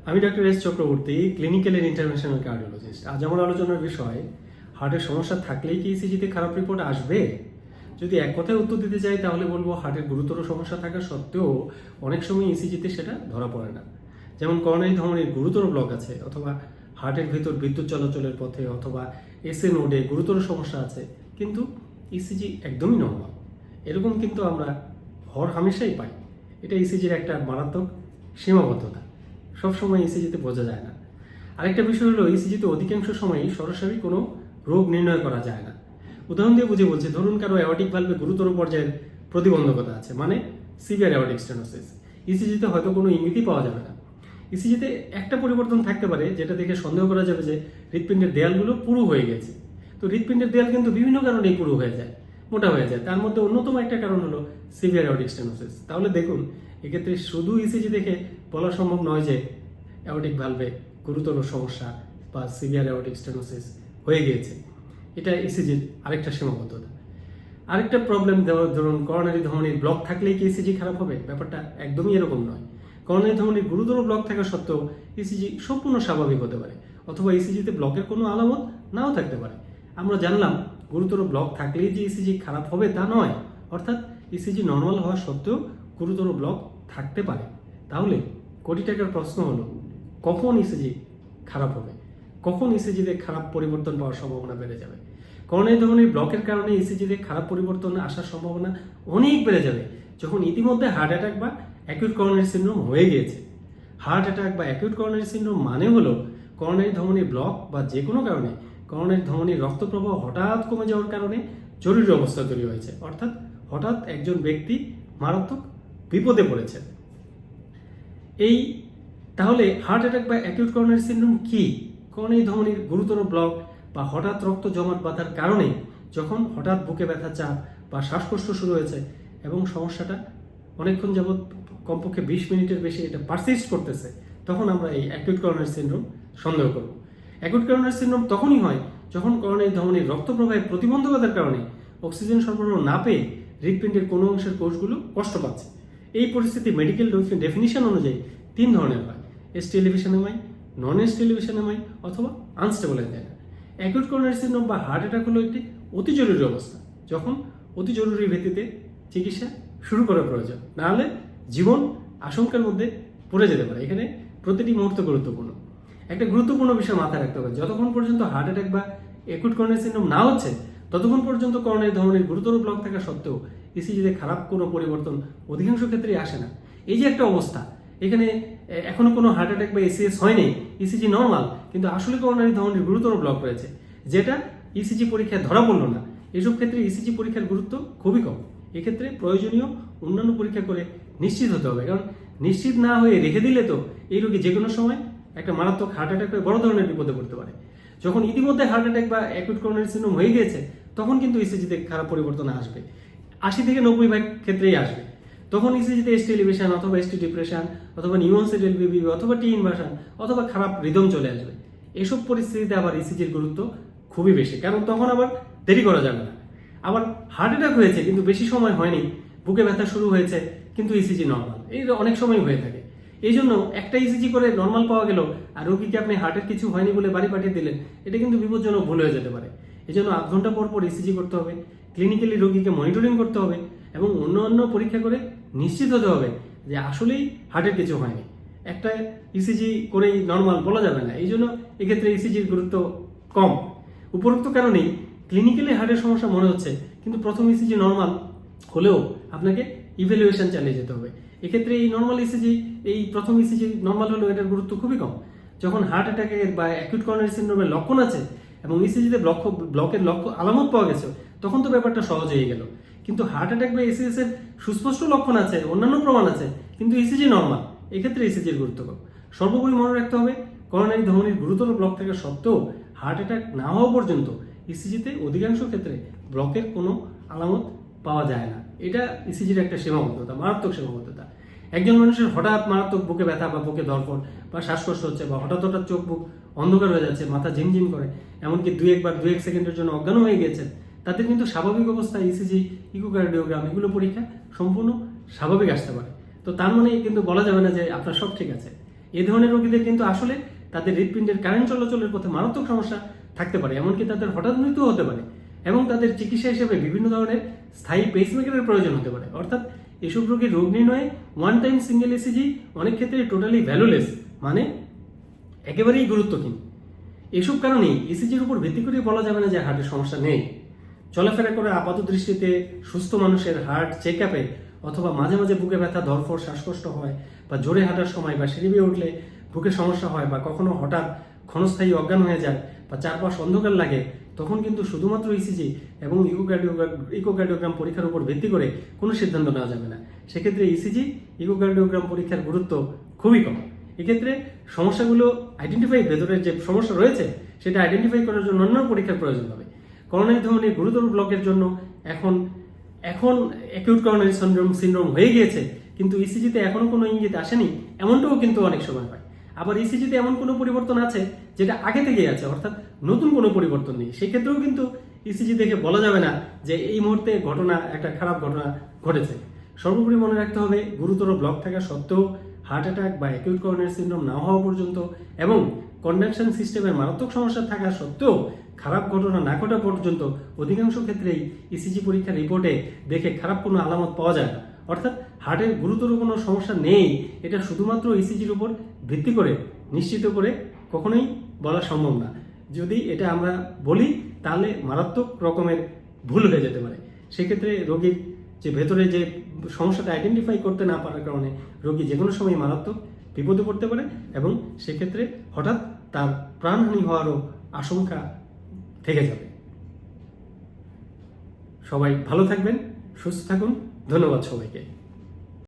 আমি doctor S Chakraborty, clinical and interventional cardiologist. আজ আমার আলোচনার বিষয়, হার্টের সমস্যা থাকলেই কি ইসিজিতে খারাপ রিপোর্ট আসবে? যদি এক কথায় উত্তর দিতে চাই তাহলে বলবো হার্টের গুরুতর সমস্যা থাকা সত্ত্বেও অনেক সময় ইসিজিতে সেটা ধরা পড়ে না। যেমন করোনারি ধমনির গুরুতর ব্লক আছে, অথবা হার্টের ভিতর বিদ্যুৎ চলাচলের পথে অথবা এসএ নোডে গুরুতর সমস্যা আছে, কিন্তু ইসিজি একদমই নর্মাল। এরকম কিন্তু আমরা হামেশাই পাই। এটা ইসিজির একটা মারাত্মক সীমাবদ্ধতা। সবসময় ইসিজিতে বোঝা যায় না। আরেকটা বিষয় হলো, ইসিজিতে অধিকাংশ সময়ই সরাসরি কোনো রোগ নির্ণয় করা যায় না। উদাহরণ দিয়ে বুঝে বলছি, ধরুন কারো অ্যাওর্টিক ভালভে গুরুতর পর্যায়ের প্রতিবন্ধকতা আছে, মানে সিভিয়ার অ্যাওর্টিক স্টেনোসিস। ইসিজিতে হয়তো কোনো ইঙ্গিতই পাওয়া যাবে না। ইসিজিতে একটা পরিবর্তন থাকতে পারে যেটা দেখে সন্দেহ করা যাবে যে হৃৎপিণ্ডের দেয়ালগুলো পুরু হয়ে গেছে। তো হৃৎপিণ্ডের দেয়াল কিন্তু বিভিন্ন কারণেই পুরু হয়ে যায়, মোটা হয়ে যায়। তার মধ্যে অন্যতম একটা কারণ হলো সিভিয়ার অ্যাওর্টিক স্টেনোসিস। তাহলে দেখুন, এক্ষেত্রে শুধু ইসিজি দেখে বলা সম্ভব নয় যে অ্যাওর্টিক ভালভে গুরুতর সমস্যা বা সিভিয়ার অ্যাওর্টিক স্টেনোসিস হয়ে গিয়েছে। এটা ইসিজির আরেকটা সীমাবদ্ধতা। আরেকটা প্রবলেম, ধরুন করোনারি ধমনির ব্লক থাকলেই কি ইসিজি খারাপ হবে? ব্যাপারটা একদমই এরকম নয়। করোনারি ধমনির গুরুতর ব্লক থাকা সত্ত্বেও ইসিজি সম্পূর্ণ স্বাভাবিক হতে পারে, অথবা ইসিজিতে ব্লকের কোনো আলামত নাও থাকতে পারে। আমরা জানলাম গুরুতর ব্লক থাকলেই যে ইসিজি খারাপ হবে তা নয়, অর্থাৎ ইসিজি নর্মাল হওয়া সত্ত্বেও গুরুতর ব্লক থাকতে পারে। তাহলে কোটি টাকার প্রশ্ন হলো, কখন ইসিজি খারাপ হবে? কখন ইসিজিতে খারাপ পরিবর্তন পাওয়ার সম্ভাবনা বেড়ে যাবে? করোনারি ধমনির ব্লকের কারণে ইসিজিতে খারাপ পরিবর্তন আসার সম্ভাবনা অনেক বেড়ে যাবে যখন ইতিমধ্যে হার্ট অ্যাটাক বা অ্যাকিউট করোনারি সিনড্রোম হয়ে গিয়েছে। হার্ট অ্যাটাক বা অ্যাকিউট করোনারি সিনড্রোম মানে হলো করোনারি ধমনির ব্লক বা যে কোনো কারণে করোনারি ধমনির রক্ত প্রবাহ হঠাৎ কমে যাওয়ার কারণে জরুরি অবস্থা তৈরি হয়েছে, অর্থাৎ হঠাৎ একজন ব্যক্তি মারাত্মক বিপদে পড়েছে। তাহলে হার্ট অ্যাটাক বা অ্যাকিউট করোনারি সিনড্রোম কি? করোনারি ধমনির গুরুতর ব্লক বা হঠাৎ রক্ত জমাট বাঁধার কারণে যখন হঠাৎ বুকে ব্যথা, চাপ বা শ্বাসকষ্ট শুরু হয়েছে এবং সমস্যাটা অনেকক্ষণ যাবৎ, কমপক্ষে 20 মিনিটের বেশি এটা পারসিস্ট করতেছে, তখন আমরা এই অ্যাকিউট করোনারি সিনড্রোম সন্দেহ করব। অ্যাকিউট করোনারি সিনড্রোম তখনই হয় যখন করোনারি ধমনির রক্ত প্রবাহের প্রতিবন্ধকতার কারণে অক্সিজেন সরবরাহ না পেয়ে হৃৎপিণ্ডের কোনো অংশের কোষগুলো কষ্ট পাচ্ছে। এই পরিস্থিতি মেডিকেল ডেফিনিশন অনুযায়ী 3 ধরনের হয়: ST elevation MI, non ST elevation MI অথবা unstable angina. Acute coronary syndrome বা হার্ট অ্যাটাক হলো একটি অতি জরুরি অবস্থা, যখন অতি জরুরি ভিত্তিতে চিকিৎসা শুরু করা প্রয়োজন, নাহলে জীবন আশঙ্কার মধ্যে পড়ে যেতে পারে। এখানে প্রতিটি মুহূর্ত গুরুত্বপূর্ণ। একটা গুরুত্বপূর্ণ বিষয় মাথায় রাখতে হবে, যতক্ষণ পর্যন্ত হার্ট অ্যাটাক বা অ্যাকিউট করোনারি সিনড্রোম না হচ্ছে ততক্ষণ পর্যন্ত করোনারি ধমনির গুরুতর ব্লক থাকা সত্ত্বেও ইসিজিতে খারাপ কোনো পরিবর্তন অধিকাংশ ক্ষেত্রেই আসে না। এই যে একটা অবস্থা, এখানে এখনো কোনো হার্ট অ্যাটাক বা এসিএস হয়নি, ইসিজি নর্মাল, কিন্তু আসলে করোনারি ধমনির গুরুতর ব্লক রয়েছে, যেটা ইসিজি পরীক্ষায় ধরা পড়লো না। এইসব ক্ষেত্রে ইসিজি পরীক্ষার গুরুত্ব খুবই কম। এক্ষেত্রে প্রয়োজনীয় অন্যান্য পরীক্ষা করে নিশ্চিত হতে হবে, কারণ নিশ্চিত না হয়ে রেখে দিলে তো এই রোগী যে কোনো সময় একটা মারাত্মক হার্ট অ্যাটাক হয়ে বড় ধরনের বিপদে পড়তে পারে। যখন ইতিমধ্যে হার্ট অ্যাটাক বা অ্যাকিউট করোনারি সিনড্রোম হয়ে গিয়েছে, তখন কিন্তু ইসিজিতে খারাপ পরিবর্তন আসবে, 80 থেকে 90% ক্ষেত্রেই আসবে। তখন ইসিজিতে এসটি এলিভেশন অথবা এসটি ডিপ্রেশন অথবা নিউঅনসেট এলভিভি অথবা টি ইনভার্সন অথবা খারাপ রিদম চলে আসবে। এসব পরিস্থিতিতে আবার ইসিজির গুরুত্ব খুবই বেশি, কারণ তখন আবার দেরি করা যাবে না। আবার হার্ট অ্যাটাক হয়েছে কিন্তু বেশি সময় হয়নি, বুকে ব্যথা শুরু হয়েছে কিন্তু ইসিজি নর্মাল, এই অনেক সময় হয়ে থাকে। এই জন্য একটা ইসিজি করে নর্মাল পাওয়া গেল আর রোগীকে আপনি হার্টের কিছু হয়নি বলে বাড়ি পাঠিয়ে দিলেন, এটা কিন্তু বিপজ্জনক ভুল হয়ে যেতে পারে। এই জন্য 8 ঘন্টা পর পর ইসিজি করতে হবে, ক্লিনিক্যালি রোগীকে মনিটরিং করতে হবে এবং অন্য পরীক্ষা করে নিশ্চিত হতে হবে যে আসলেই হার্টের কিছু হয়নি। একটা ইসিজি করেই নর্মাল বলা যাবে না, এই জন্য এক্ষেত্রে ইসিজির গুরুত্ব কম। উপরোক্ত কারণেই ক্লিনিক্যালি হার্টের সমস্যা মনে হচ্ছে, কিন্তু প্রথম ইসিজি নর্মাল হলেও আপনাকে ইভ্যালুয়েশন চালিয়ে যেতে হবে। এক্ষেত্রে এই নর্মাল ইসিজি, এই প্রথম ইসিজি নর্মাল হলেও এটার গুরুত্ব খুবই কম। যখন হার্ট অ্যাটাকের বা অ্যাকিউট করোনারি সিনড্রোমের লক্ষণ আছে এবং ইসিজিতে ব্লকের আলামত পাওয়া গেছে, তখন তো ব্যাপারটা সহজ হয়ে গেল। কিন্তু হার্ট অ্যাটাক বা এসিএস এর সুস্পষ্ট লক্ষণ আছে, অন্যান্য প্রমাণ আছে, কিন্তু ইসিজি নর্মাল, এক্ষেত্রে ইসিজির গুরুত্ব কম। সর্বোপরি মনে রাখতে হবে, করোনারি ধমনির গুরুতর ব্লক থাকা সত্ত্বেও হার্ট অ্যাটাক না হওয়া পর্যন্ত ইসিজিতে অধিকাংশ ক্ষেত্রে ব্লকের কোনো আলামত পাওয়া যায় না। এটা ইসিজির একটা সীমাবদ্ধতা, মারাত্মক সীমাবদ্ধতা। একজন মানুষের হঠাৎ মারাত্মক বুকে ব্যথা বা বুকে ধড়ফড় বা শ্বাসকষ্ট হচ্ছে, বা হঠাৎ চোখ বুক অন্ধকার হয়ে যাচ্ছে, মাথা ঝিমঝিম করে, এমনকি 2 সেকেন্ডের জন্য অজ্ঞান হয়ে গিয়েছে, তাদের কিন্তু স্বাভাবিক অবস্থায় ইসিজি, ইকোকার্ডিওগ্রাম এগুলো পরীক্ষা সম্পূর্ণ স্বাভাবিক আসতে পারে। তো তার মানে কিন্তু বলা যাবে না যে আপনার সব ঠিক আছে। এই ধরনের রোগীদের কিন্তু আসলে তাদের হৃৎপিণ্ডের কারেন্ট চলাচলের পথে মারাত্মক সমস্যা থাকতে পারে, এমনকি তাদের হঠাৎ মৃত্যু হতে পারে এবং তাদের চিকিৎসা হিসেবে বিভিন্ন ধরনের স্থায়ী পেসমেকারের প্রয়োজন হতে পারে। অর্থাৎ এসব রোগীর রোগ নির্ণয়ে ওয়ান টাইম সিঙ্গেল ইসিজি অনেক ক্ষেত্রে টোটালি ভ্যালুলেস, মানে একেবারেই গুরুত্বহীন। এসব কারণেই ইসিজির উপর ভিত্তি করে বলা যাবে না যে হার্টের সমস্যা নেই। চলাফেরা করে আপাত দৃষ্টিতে সুস্থ মানুষের হার্ট চেক আপে অথবা মাঝে মাঝে বুকে ব্যথা, ধরফর, শ্বাসকষ্ট হয়, বা জোরে হাঁটার সময় বা সিঁড়ি বেয়ে উঠলে বুকে সমস্যা হয়, বা কখনো হঠাৎ ক্ষণস্থায়ী অজ্ঞান হয়ে যায়, বা চারপাশ অন্ধকার লাগে, তখন কিন্তু শুধুমাত্র ইসিজি এবং ইকোকার্ডিওগ্রাম পরীক্ষার উপর ভিত্তি করে কোনো সিদ্ধান্ত নেওয়া যাবে না। সেক্ষেত্রে ইসিজি, ইকোকার্ডিওগ্রাম পরীক্ষার গুরুত্ব খুবই কম। এক্ষেত্রে সমস্যাগুলো আইডেন্টিফাই, ভেতরের যে সমস্যা রয়েছে সেটা আইডেন্টিফাই করার জন্য অন্য পরীক্ষার প্রয়োজন হবে। করোনারি ধমনির গুরুতর ব্লকের জন্য এখন অ্যাকিউট করোনারি সিনড্রোম হয়ে গিয়েছে, কিন্তু ইসিজিতে এখনো কোনো ইঙ্গিত আসেনি, এমনটাও কিন্তু অনেক সময় হয়। আবার ইসিজিতে এমন কোনো পরিবর্তন আছে যেটা আগে থেকেই আছে, অর্থাৎ নতুন কোনো পরিবর্তন নেই। সেক্ষেত্রেও কিন্তু ইসিজি দেখে বলা যাবে না যে এই মুহূর্তে একটা খারাপ ঘটনা ঘটেছে। সর্বোপরি মনে রাখতে হবে, গুরুতর ব্লক থাকা সত্ত্বেও, হার্ট অ্যাটাক বা অ্যাকিউট করোনারি সিনড্রোম না হওয়া পর্যন্ত এবং কন্ডাকশন সিস্টেমের মারাত্মক সমস্যা থাকা সত্ত্বেও খারাপ ঘটনা না ঘটা পর্যন্ত অধিকাংশ ক্ষেত্রেই ইসিজি পরীক্ষার রিপোর্টে দেখে খারাপ কোনো আলামত পাওয়া যায় না। অর্থাৎ হার্টের গুরুতর কোনো সমস্যা নেই, এটা শুধুমাত্র ইসিজির উপর ভিত্তি করে নিশ্চিত করে কখনোই বলা সম্ভব না। যদি এটা আমরা বলি তাহলে মারাত্মক রকমের ভুল হয়ে যেতে পারে। সেক্ষেত্রে রোগীর যে ভেতরে যে সমস্যাটা আইডেন্টিফাই করতে না পারার কারণে রোগী যে কোনো সময় মারাত্মক বিপদে পড়তে পারে এবং সেক্ষেত্রে হঠাৎ তার প্রাণহানি হওয়ারও আশঙ্কা থেকে যাবে। সবাই ভালো থাকবেন, সুস্থ থাকুন। ধন্যবাদ সবাইকে।